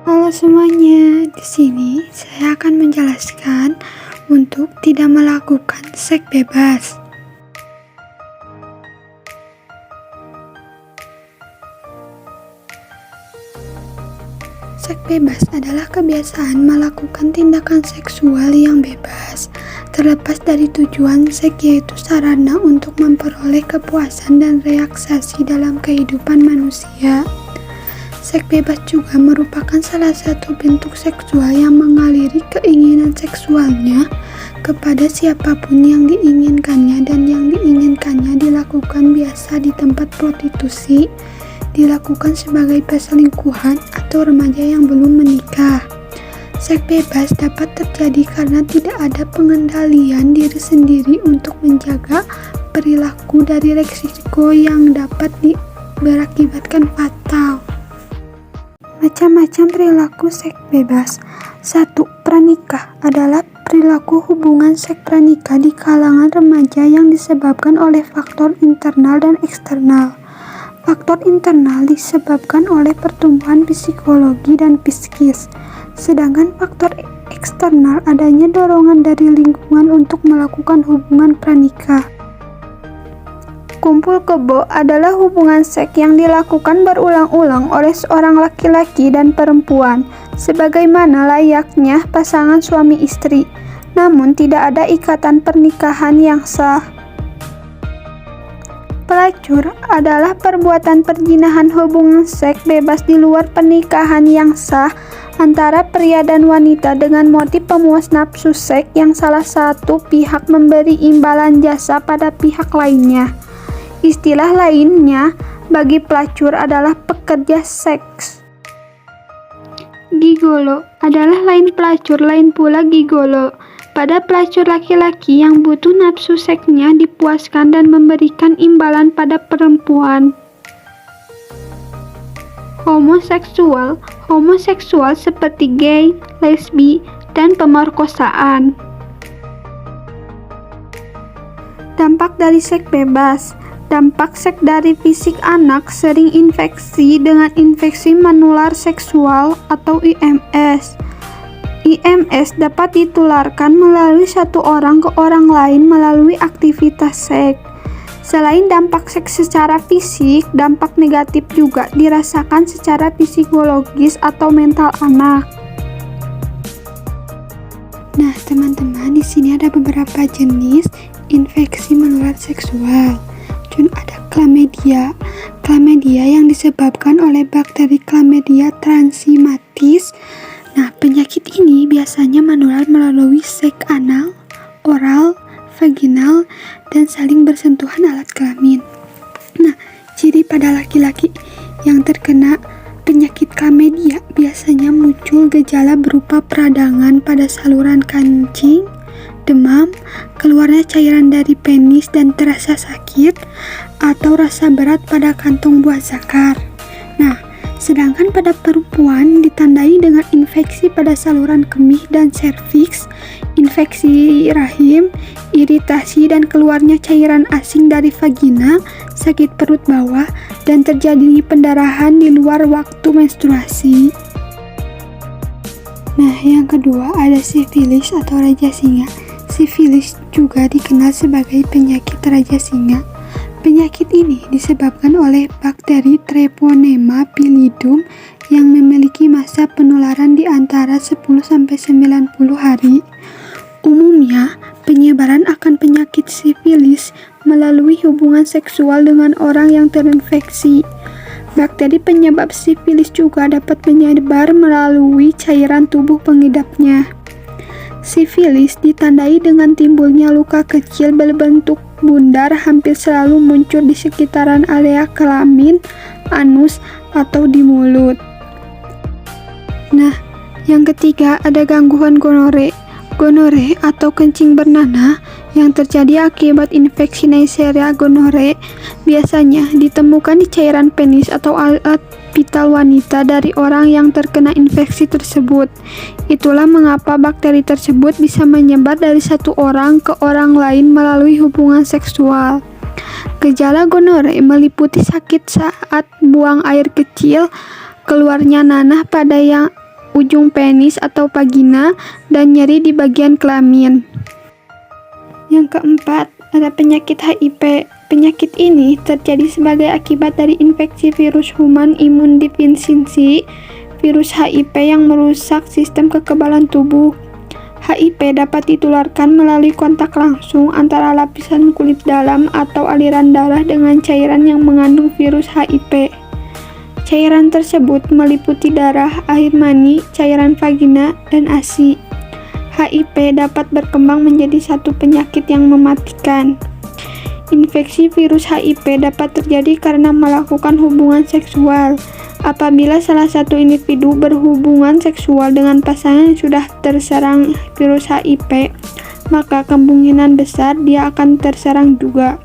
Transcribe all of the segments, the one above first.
Halo semuanya, di sini saya akan menjelaskan untuk tidak melakukan seks bebas. Seks bebas adalah kebiasaan melakukan tindakan seksual yang bebas, terlepas dari tujuan seks, yaitu sarana untuk memperoleh kepuasan dan relaksasi dalam kehidupan manusia. Seks bebas juga merupakan salah satu bentuk seksual yang mengaliri keinginan seksualnya kepada siapapun yang diinginkannya, dan yang diinginkannya dilakukan biasa di tempat prostitusi, dilakukan sebagai perselingkuhan atau remaja yang belum menikah. Seks bebas dapat terjadi karena tidak ada pengendalian diri sendiri untuk menjaga perilaku dari resiko yang dapat berakibatkan fatal. Macam-macam perilaku seks bebas. 1. Pranikah adalah perilaku hubungan seks pranikah di kalangan remaja yang disebabkan oleh faktor internal dan eksternal. Faktor internal disebabkan oleh pertumbuhan psikologi dan psikis, sedangkan faktor eksternal adanya dorongan dari lingkungan untuk melakukan hubungan pranikah. Kumpul kebo adalah hubungan seks yang dilakukan berulang-ulang oleh seorang laki-laki dan perempuan, sebagaimana layaknya pasangan suami istri, namun tidak ada ikatan pernikahan yang sah. Pelacur adalah perbuatan perzinahan hubungan seks bebas di luar pernikahan yang sah antara pria dan wanita dengan motif pemuas nafsu seks yang salah satu pihak memberi imbalan jasa pada pihak lainnya. Istilah lainnya bagi pelacur adalah pekerja seks. Gigolo adalah lain pelacur, lain pula gigolo. Pada pelacur laki-laki yang butuh nafsu seksnya dipuaskan dan memberikan imbalan pada perempuan. Homoseksual seperti gay, lesbi, dan pemerkosaan. Dampak dari seks bebas. Dampak seks dari fisik anak sering infeksi dengan infeksi menular seksual atau IMS. IMS dapat ditularkan melalui satu orang ke orang lain melalui aktivitas seks. Selain dampak seks secara fisik, dampak negatif juga dirasakan secara psikologis atau mental anak. Nah, teman-teman, di sini ada beberapa jenis infeksi menular seksual. Ada chlamydia. Chlamydia yang disebabkan oleh bakteri Chlamydia trachomatis. Nah, penyakit ini biasanya menular melalui seks anal, oral, vaginal, dan saling bersentuhan alat kelamin. Nah, ciri pada laki-laki yang terkena penyakit chlamydia biasanya muncul gejala berupa peradangan pada saluran kencing, demam, keluarnya cairan dari penis dan terasa sakit, atau rasa berat pada kantong buah zakar. Nah, sedangkan pada perempuan ditandai dengan infeksi pada saluran kemih dan serviks, infeksi rahim, iritasi dan keluarnya cairan asing dari vagina, sakit perut bawah, dan terjadi pendarahan di luar waktu menstruasi. Nah, yang kedua ada sifilis atau raja singa. Sifilis juga dikenal sebagai penyakit raja singa. Penyakit ini disebabkan oleh bakteri Treponema pallidum yang memiliki masa penularan di antara 10-90 hari. Umumnya, penyebaran akan penyakit sifilis melalui hubungan seksual dengan orang yang terinfeksi. Bakteri penyebab sifilis juga dapat menyebar melalui cairan tubuh pengidapnya. Sifilis ditandai dengan timbulnya luka kecil berbentuk bundar, hampir selalu muncul di sekitaran area kelamin, anus, atau di mulut. Nah, yang ketiga ada gangguan gonore. Gonore atau kencing bernanah yang terjadi akibat infeksi Neisseria gonorrhoeae biasanya ditemukan di cairan penis atau alat vital wanita dari orang yang terkena infeksi tersebut. Itulah mengapa bakteri tersebut bisa menyebar dari satu orang ke orang lain melalui hubungan seksual. Gejala gonorrhea meliputi sakit saat buang air kecil, keluarnya nanah pada yang ujung penis atau vagina, dan nyeri di bagian kelamin. Yang keempat, ada penyakit HIV. Penyakit ini terjadi sebagai akibat dari infeksi virus human immunodeficiency, virus HIV yang merusak sistem kekebalan tubuh. HIV dapat ditularkan melalui kontak langsung antara lapisan kulit dalam atau aliran darah dengan cairan yang mengandung virus HIV. Cairan tersebut meliputi darah, air mani, cairan vagina, dan ASI. HIV dapat berkembang menjadi satu penyakit yang mematikan. Infeksi virus HIV dapat terjadi karena melakukan hubungan seksual. Apabila salah satu individu berhubungan seksual dengan pasangan yang sudah terserang virus HIV, maka kemungkinan besar dia akan terserang juga.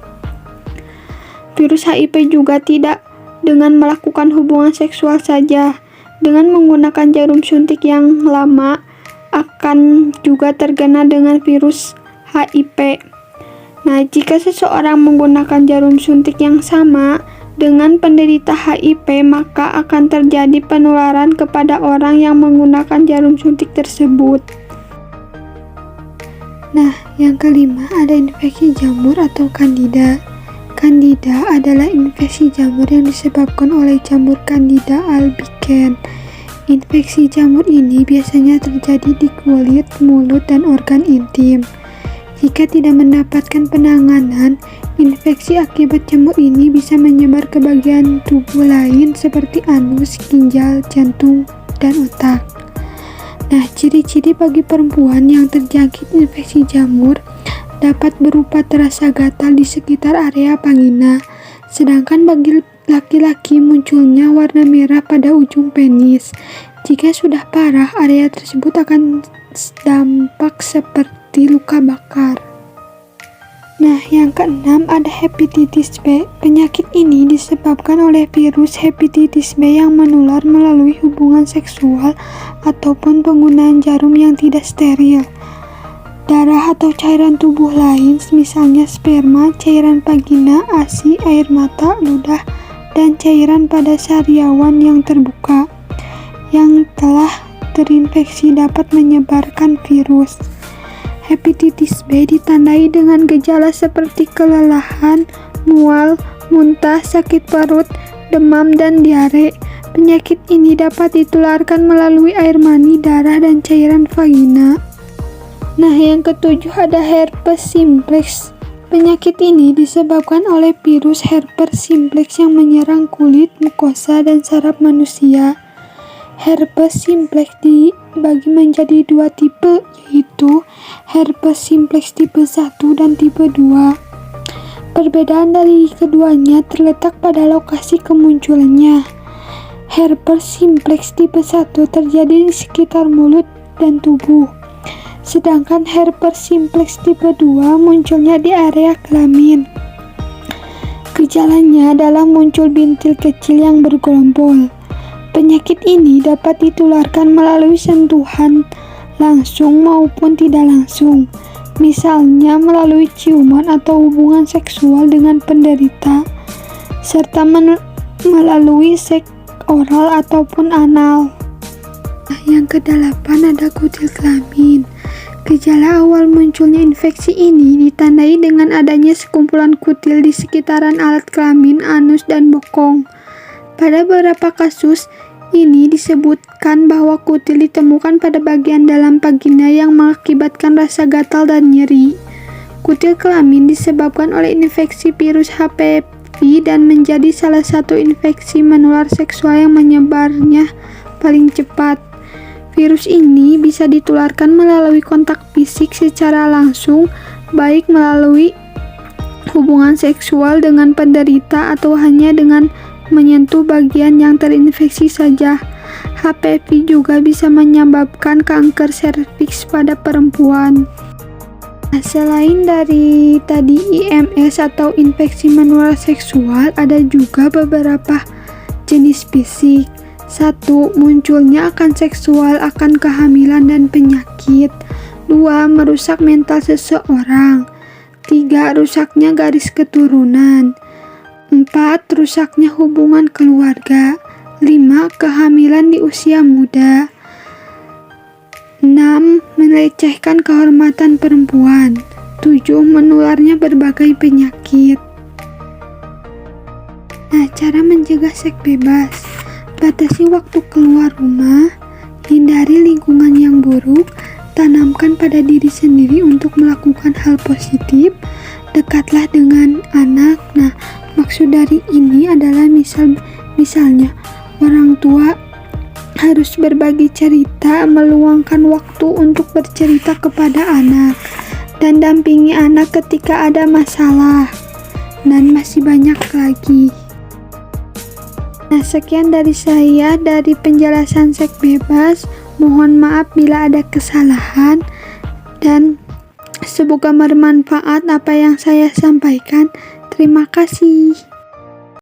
Virus HIV juga tidak dengan melakukan hubungan seksual saja. Dengan menggunakan jarum suntik yang lama, akan juga terkena dengan virus HIV. Nah, jika seseorang menggunakan jarum suntik yang sama dengan penderita HIV, maka akan terjadi penularan kepada orang yang menggunakan jarum suntik tersebut. Nah, yang kelima ada infeksi jamur atau Candida. Candida adalah infeksi jamur yang disebabkan oleh jamur Candida albicans. Infeksi jamur ini biasanya terjadi di kulit, mulut, dan organ intim. Jika tidak mendapatkan penanganan, infeksi akibat jamur ini bisa menyebar ke bagian tubuh lain seperti anus, ginjal, jantung, dan otak. Nah, ciri-ciri bagi perempuan yang terjangkit infeksi jamur dapat berupa terasa gatal di sekitar area vagina, sedangkan bagi laki-laki munculnya warna merah pada ujung penis. Jika sudah parah, area tersebut akan dampak seperti luka bakar. Nah, yang keenam ada hepatitis B. Penyakit ini disebabkan oleh virus hepatitis B yang menular melalui hubungan seksual ataupun penggunaan jarum yang tidak steril. Darah atau cairan tubuh lain, misalnya sperma, cairan vagina, ASI, air mata, ludah, dan cairan pada sariawan yang terbuka yang telah terinfeksi dapat menyebarkan virus. Hepatitis B ditandai dengan gejala seperti kelelahan, mual, muntah, sakit perut, demam, dan diare. Penyakit ini dapat ditularkan melalui air mani, darah, dan cairan vagina. Nah, yang ketujuh ada herpes simplex. Penyakit ini disebabkan oleh virus herpes simplex yang menyerang kulit, mukosa, dan saraf manusia. Herpes simplex dibagi menjadi dua tipe, yaitu herpes simplex tipe 1 dan tipe 2. Perbedaan dari keduanya terletak pada lokasi kemunculannya. Herpes simplex tipe 1 terjadi di sekitar mulut dan tubuh, sedangkan herpes simplex tipe 2 munculnya di area kelamin. Gejalanya adalah muncul bintil kecil yang bergelombol. Penyakit ini dapat ditularkan melalui sentuhan langsung maupun tidak langsung, misalnya melalui ciuman atau hubungan seksual dengan penderita, serta melalui seks oral ataupun anal. Nah, yang kedelapan ada kutil kelamin. Gejala awal munculnya infeksi ini ditandai dengan adanya sekumpulan kutil di sekitaran alat kelamin, anus, dan bokong. Pada beberapa kasus, ini disebutkan bahwa kutil ditemukan pada bagian dalam vagina yang mengakibatkan rasa gatal dan nyeri. Kutil kelamin disebabkan oleh infeksi virus HPV dan menjadi salah satu infeksi menular seksual yang menyebarnya paling cepat. Virus ini bisa ditularkan melalui kontak fisik secara langsung, baik melalui hubungan seksual dengan penderita atau hanya dengan menyentuh bagian yang terinfeksi saja. HPV juga bisa menyebabkan kanker serviks pada perempuan. Nah, selain dari tadi IMS atau infeksi menular seksual, ada juga beberapa jenis fisik. 1. Munculnya akan seksual akan kehamilan dan penyakit. 2. Merusak mental seseorang. 3. Rusaknya garis keturunan. 4. Rusaknya hubungan keluarga. 5. Kehamilan di usia muda. melecehkan kehormatan perempuan. 7. Menularnya berbagai penyakit. Nah, cara mencegah seks bebas. Batasi waktu keluar rumah, hindari lingkungan yang buruk, tanamkan pada diri sendiri untuk melakukan hal positif, dekatlah dengan anak. Nah, maksud dari ini adalah misalnya orang tua harus berbagi cerita, meluangkan waktu untuk bercerita kepada anak, dan dampingi anak ketika ada masalah, dan masih banyak lagi. Nah, sekian dari saya dari penjelasan seks bebas. Mohon maaf bila ada kesalahan, dan semoga bermanfaat apa yang saya sampaikan. Terima kasih.